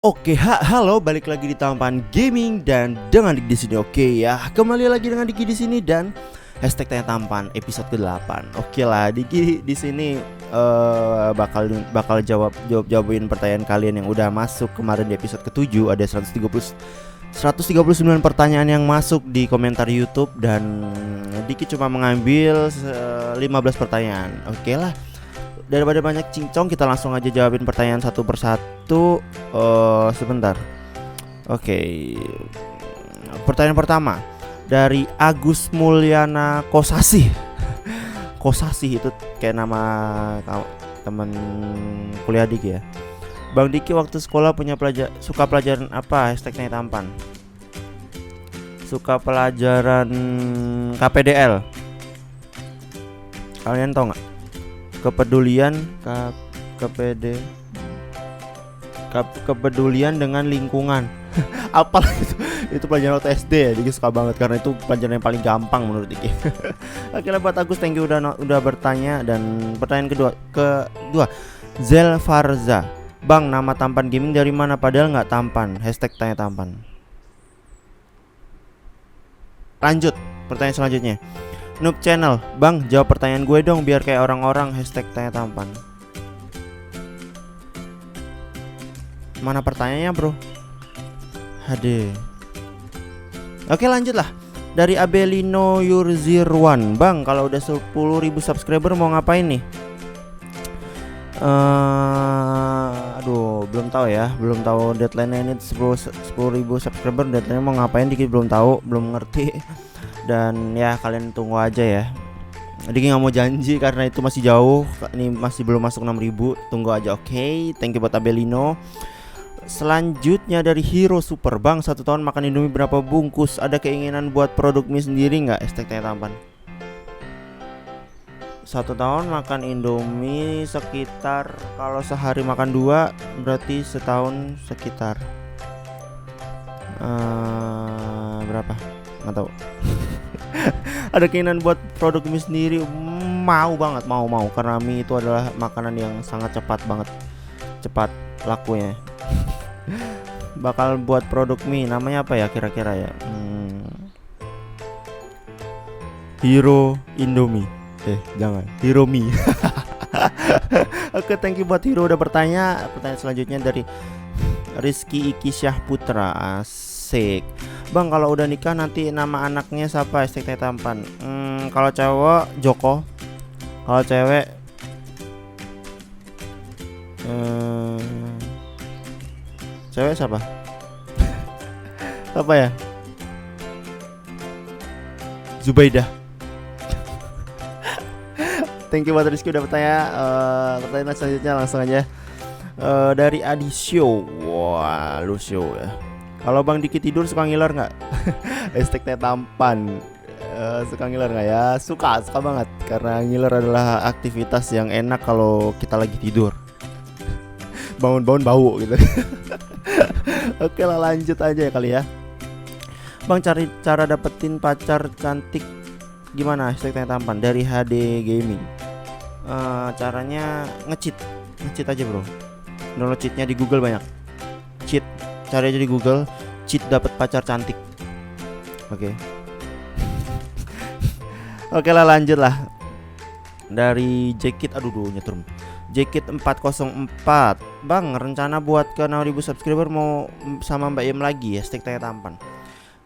Oke, halo, balik lagi di Tampan Gaming dan dengan Dik di sini. Oke ya, kembali lagi dengan Diki di sini dan hashtag Tanya Tampan episode ke-8. Oke lah, Diki di sini bakal jawabin pertanyaan kalian yang udah masuk kemarin di episode ke-7. Ada 139 pertanyaan yang masuk di komentar YouTube dan Diki cuma mengambil 15 pertanyaan. Oke lah. Daripada banyak cincong, kita langsung aja jawabin pertanyaan satu persatu. Sebentar. Oke. Pertanyaan pertama dari Agus Mulyana Kosasih. Kosasih itu kayak nama teman kuliah Diki ya. Bang Diki waktu sekolah suka pelajaran apa? Hashtag Tanya Tampan. Suka pelajaran KPDL. Kalian tau nggak? Kepedulian dengan lingkungan. Apa itu pelajaran waktu SD ya. Diki suka banget karena itu pelajaran yang paling gampang menurut Diki. Oke lah buat Agus, thank you udah bertanya. Dan pertanyaan kedua Zel Farza, Bang, nama Tampan Gaming dari mana padahal nggak tampan? Hashtag Tanya Tampan. Lanjut pertanyaan selanjutnya, Noob Channel, Bang, jawab pertanyaan gue dong biar kayak orang-orang. Hashtag Tanya Tampan. Mana pertanyaannya bro? Hade. Oke lanjut lah. Dari Abelino Yurzirwan, Bang, kalau udah 10.000 subscriber mau ngapain nih? Aduh, belum tahu ya. Belum tahu deadline-nya ini 10.000 subscriber. Deadline-nya mau ngapain Diki belum tahu, belum ngerti. Dan ya kalian tunggu aja ya. Diki nggak mau janji karena itu masih jauh. Ini masih belum masuk 6.000. Tunggu aja, oke. Thank you buat Abelino. Selanjutnya dari Hero Super, Bang, 1 tahun makan Indomie berapa bungkus? Ada keinginan buat produk mie sendiri nggak? Hashtag Tanya Tampan. 1 tahun makan Indomie sekitar, kalau sehari makan 2 berarti setahun sekitar berapa? Nggak tahu. Ada keinginan buat produk mie sendiri? Mau banget, mau karena mie itu adalah makanan yang sangat cepat lakunya. Bakal buat produk mie, namanya apa ya kira-kira ya? Hero Indomie. Jangan Hero mie. Oke, thank you buat Hero udah bertanya. Pertanyaan selanjutnya dari Rizky Iki Syah Putra. Asik. Bang, kalau udah nikah nanti nama anaknya siapa? Hashtag Tanya Tampan. Kalau cowok Joko, kalau cewek cewek siapa? Apa ya? Zubaidah. Thank you buat Rizky udah bertanya. Pertanyaan selanjutnya langsung aja dari Adisio. Wah, Lucio ya. Kalau Bang Diki tidur suka ngiler nggak? Hashtag Tanya Tampan. Suka ngiler nggak ya? Suka banget. Karena ngiler adalah aktivitas yang enak kalau kita lagi tidur. Bangun-bangun bau gitu. Oke lah, lanjut aja ya kali ya. Bang, cari cara dapetin pacar cantik gimana? Hashtag Tanya Tampan dari HD Gaming. Caranya nge-cheat aja bro. Download cheatnya di Google banyak. Cheat, cari aja di Google, cheat dapat pacar cantik. Oke. Oke lah, lanjut lah. Dari Jacket, nyetrum. Jacket 404, Bang, rencana buat ke 6.000 subscriber mau sama Mbak Yem lagi. Hashtag Tanya Tampan.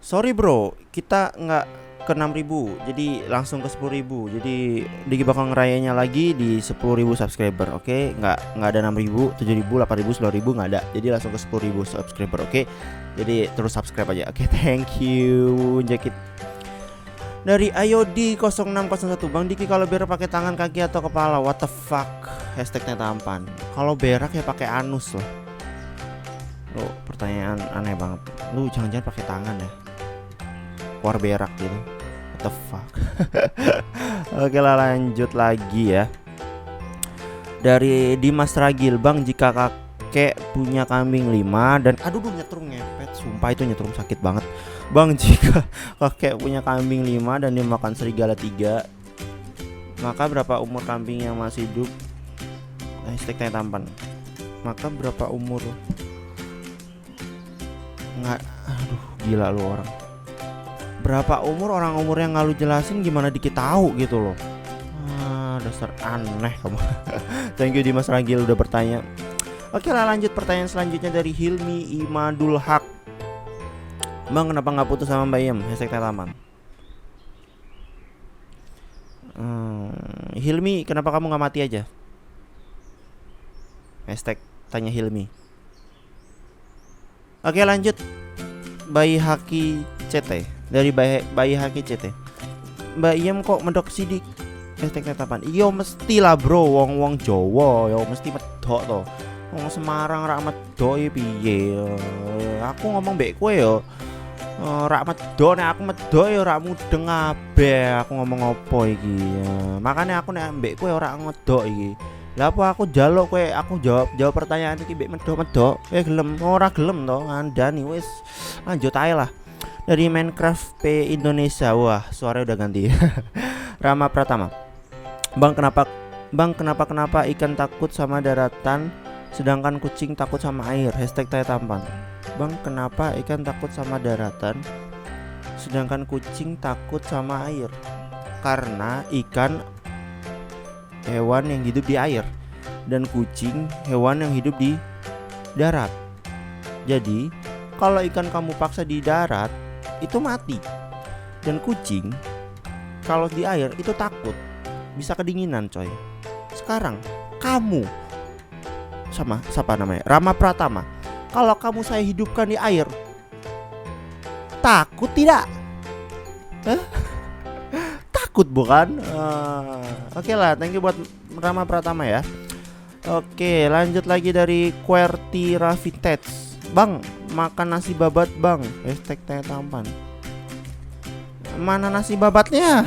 Sorry bro, kita nggak ke 6.000, jadi langsung ke 10.000. Jadi Diki bakal ngerayanya lagi di 10.000 subscriber. Oke, nggak ada 6.000, 7.000, 8.000, 9.000 nggak ada. Jadi langsung ke 10.000 subscriber. Oke, jadi terus subscribe aja. Oke, thank you Jacket. Dari Ayodi 0601, Bang Diki kalau berak pakai tangan, kaki atau kepala? What the fuck? Hashtag Tanya Tampan. Kalau berak ya pakai anus loh. Lo pertanyaan aneh banget. Lu jangan-jangan pakai tangan ya? Keluar berak gitu. What the fuck? Oke lah, lanjut lagi ya. Dari Dimas Ragil, Bang, jika kakek punya kambing 5 dan nyetrum ngepet. Sumpah itu nyetrum sakit banget. Bang, jika kakek punya kambing 5 dan dia makan serigala 3, maka berapa umur kambing yang masih hidup? Hashtag Tanya Tampan. Maka berapa umur nggak, aduh gila lu orang. Berapa orang umur yang nggak lu jelasin gimana dikit tahu gitu loh. Dasar aneh kamu. Thank you Dimas Ragil udah bertanya. Oke lah, lanjut pertanyaan selanjutnya dari Hilmi Imadul Haq. Bang, kenapa nggak putus sama Mbak Iem? #Taman. Hilmi, kenapa kamu nggak mati aja? #tanya Hilmi. Oke lanjut. Bayi Haki CT. Dari Bayi Haki CT. Mbak Iem kok medok sidik? #tapan. Iya mesti lah bro, wong Jawa ya mesti medok to. Wong Semarang rak medok piye? Aku ngomong mbek kowe ya. Rak medok nek aku medok ya rak mudeng kabeh. Aku ngomong apa iki? Makanya aku nek mbek kowe ora ngedok iki. Lah apa aku njaluk kowe aku jawab pertanyaan iki mbek medok-medok. Gelem ora gelem to ngandani wis. Lanjut ae lah. Dari Minecraft P Indonesia. Wah, suaranya udah ganti. Rama Pratama. Bang kenapa ikan takut sama daratan sedangkan kucing takut sama air? #tanya tampan. Bang, kenapa ikan takut sama daratan sedangkan kucing takut sama air? Karena ikan hewan yang hidup di air dan kucing hewan yang hidup di darat. Jadi kalau ikan kamu paksa di darat itu mati, dan kucing kalau di air itu takut, bisa kedinginan coy. Sekarang kamu sama siapa namanya? Rama Pratama. Kalau kamu saya hidupkan di air, takut tidak? Takut bukan? Oke lah, thank you buat Rama Pratama ya. Oke, lanjut lagi dari QWERTY Vintage. Bang, makan nasi babat bang. #tanya tampan. Mana nasi babatnya?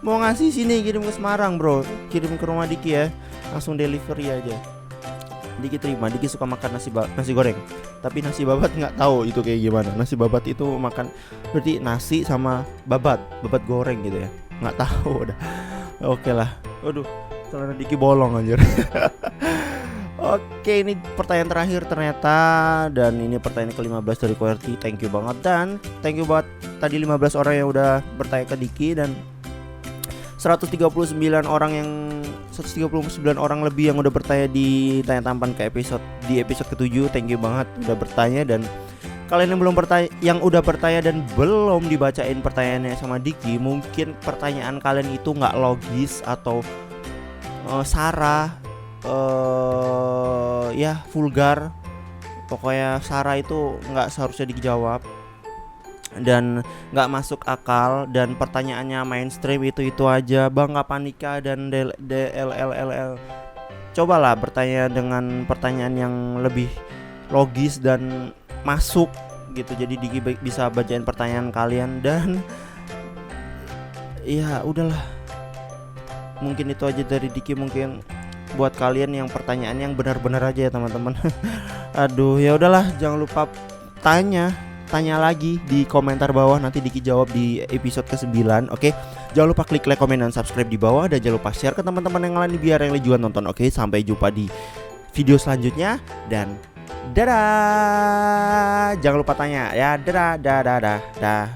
Mau ngasih sini, kirim ke Semarang bro. Kirim ke rumah Diki ya. Langsung delivery aja. Diki terima. Diki suka makan nasi goreng. Tapi nasi babat nggak tahu itu kayak gimana. Nasi babat itu makan berarti nasi sama babat goreng gitu ya. Nggak tahu udah. Oke lah. Waduh, celana Diki bolong anjir. Oke, ini pertanyaan terakhir ternyata. Dan ini pertanyaan ke-15 dari QWERTY. Thank you banget. Dan thank you buat tadi 15 orang yang udah bertanya ke Diki. Dan 139 orang lebih yang udah bertanya di Tanya Tampan ke episode ke-7. Thank you banget udah bertanya. Dan kalian yang belum bertanya, yang udah bertanya dan belum dibacain pertanyaannya sama Diki, mungkin pertanyaan kalian itu nggak logis atau Sarah ya vulgar. Pokoknya Sarah itu nggak seharusnya dijawab dan nggak masuk akal, dan pertanyaannya mainstream itu aja. Bang, kapan nikah dan DLLLL. Cobalah bertanya dengan pertanyaan yang lebih logis dan masuk gitu. Jadi Diki bisa bacain pertanyaan kalian. Dan ya udahlah, mungkin itu aja dari Diki. Mungkin buat kalian yang pertanyaan yang benar-benar aja ya teman-teman. Aduh, ya udahlah, jangan lupa tanya lagi di komentar bawah, nanti Diki jawab di episode ke-9. Oke, jangan lupa klik like, komen, dan subscribe di bawah, dan jangan lupa share ke teman-teman yang lain biar yang juga nonton. Oke, sampai jumpa di video selanjutnya dan dadah. Jangan lupa tanya ya. Dadah.